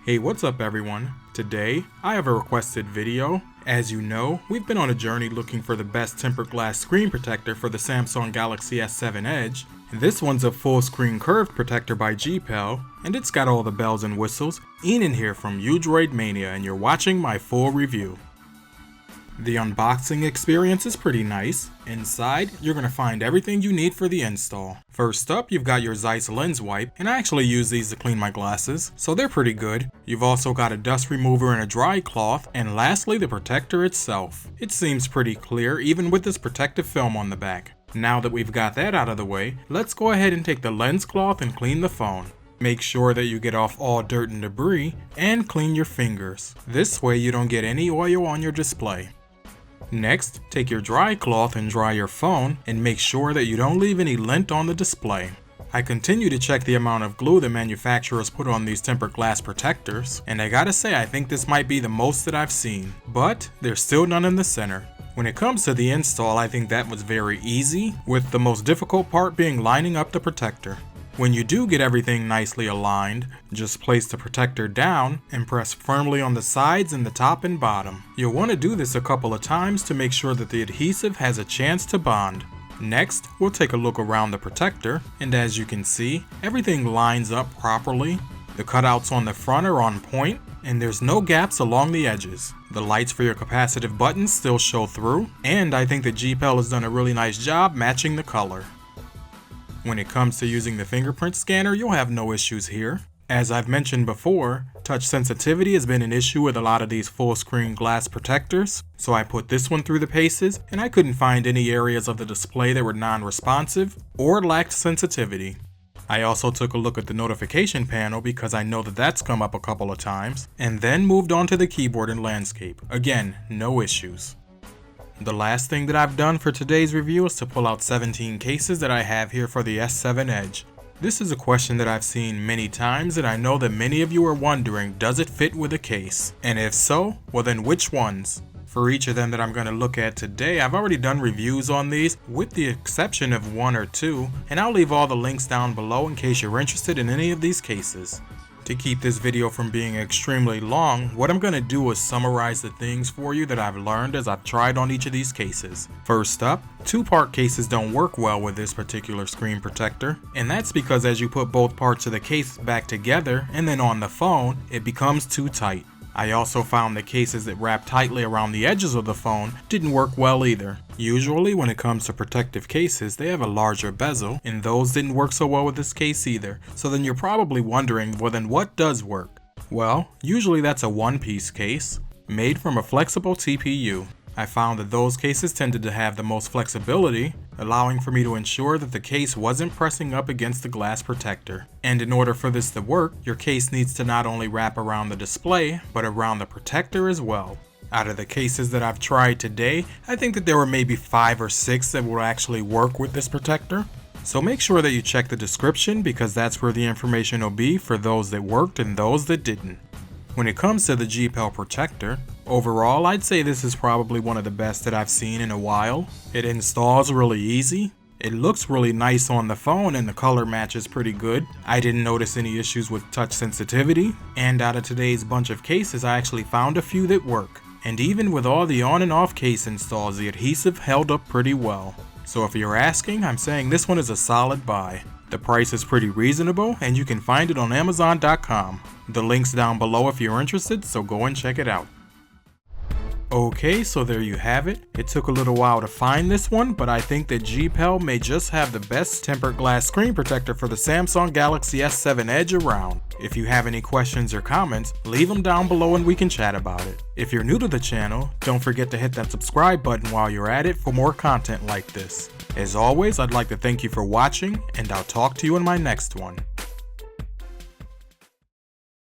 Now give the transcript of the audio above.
Hey, what's up everyone? Today, I have a requested video. As you know, we've been on a journey looking for the best tempered glass screen protector for the Samsung Galaxy S7 Edge. This one's a full screen curved protector by GPEL, and it's got all the bells and whistles. Ian here from Droid Mania, and you're watching my full review. The unboxing experience is pretty nice. Inside, you're going to find everything you need for the install. First up, you've got your Zeiss lens wipe, and I actually use these to clean my glasses, so they're pretty good. You've also got a dust remover and a dry cloth, and lastly the protector itself. It seems pretty clear even with this protective film on the back. Now that we've got that out of the way, let's go ahead and take the lens cloth and clean the phone. Make sure that you get off all dirt and debris, and clean your fingers. This way you don't get any oil on your display. Next, take your dry cloth and dry your phone, and make sure that you don't leave any lint on the display. I continue to check the amount of glue the manufacturers put on these tempered glass protectors, and I gotta say I think this might be the most that I've seen, but there's still none in the center. When it comes to the install, I think that was very easy, with the most difficult part being lining up the protector. When you do get everything nicely aligned, just place the protector down and press firmly on the sides and the top and bottom. You'll want to do this a couple of times to make sure that the adhesive has a chance to bond. Next, we'll take a look around the protector, and as you can see, everything lines up properly. The cutouts on the front are on point, and there's no gaps along the edges. The lights for your capacitive buttons still show through, and I think that GPEL has done a really nice job matching the color. When it comes to using the fingerprint scanner, you'll have no issues here. As I've mentioned before, touch sensitivity has been an issue with a lot of these full screen glass protectors, so I put this one through the paces, and I couldn't find any areas of the display that were non-responsive or lacked sensitivity. I also took a look at the notification panel because I know that that's come up a couple of times, and then moved on to the keyboard and landscape. Again, no issues. The last thing that I've done for today's review is to pull out 17 cases that I have here for the S7 Edge. This is a question that I've seen many times, and I know that many of you are wondering, does it fit with a case? And if so, well then which ones? For each of them that I'm going to look at today, I've already done reviews on these, with the exception of one or two, and I'll leave all the links down below in case you're interested in any of these cases. To keep this video from being extremely long, what I'm going to do is summarize the things for you that I've learned as I've tried on each of these cases. First up, two-part cases don't work well with this particular screen protector, and that's because as you put both parts of the case back together and then on the phone, it becomes too tight. I also found that cases that wrap tightly around the edges of the phone didn't work well either. Usually when it comes to protective cases, they have a larger bezel, and those didn't work so well with this case either. So then you're probably wondering, well then what does work? Well, usually that's a one-piece case, made from a flexible TPU. I found that those cases tended to have the most flexibility, allowing for me to ensure that the case wasn't pressing up against the glass protector. And in order for this to work, your case needs to not only wrap around the display, but around the protector as well. Out of the cases that I've tried today, I think that there were maybe 5 or 6 that will actually work with this protector. So make sure that you check the description because that's where the information will be for those that worked and those that didn't. When it comes to the GPEL protector, overall I'd say this is probably one of the best that I've seen in a while. It installs really easy. It looks really nice on the phone and the color match is pretty good. I didn't notice any issues with touch sensitivity. And out of today's bunch of cases, I actually found a few that work. And even with all the on and off case installs, the adhesive held up pretty well. So if you're asking, I'm saying this one is a solid buy. The price is pretty reasonable and you can find it on Amazon.com. The link's down below if you're interested, so go and check it out. Okay, so there you have it. It took a little while to find this one, but I think that GPEL may just have the best tempered glass screen protector for the Samsung Galaxy S7 Edge around. If you have any questions or comments, leave them down below and we can chat about it. If you're new to the channel, don't forget to hit that subscribe button while you're at it for more content like this. As always, I'd like to thank you for watching, and I'll talk to you in my next one.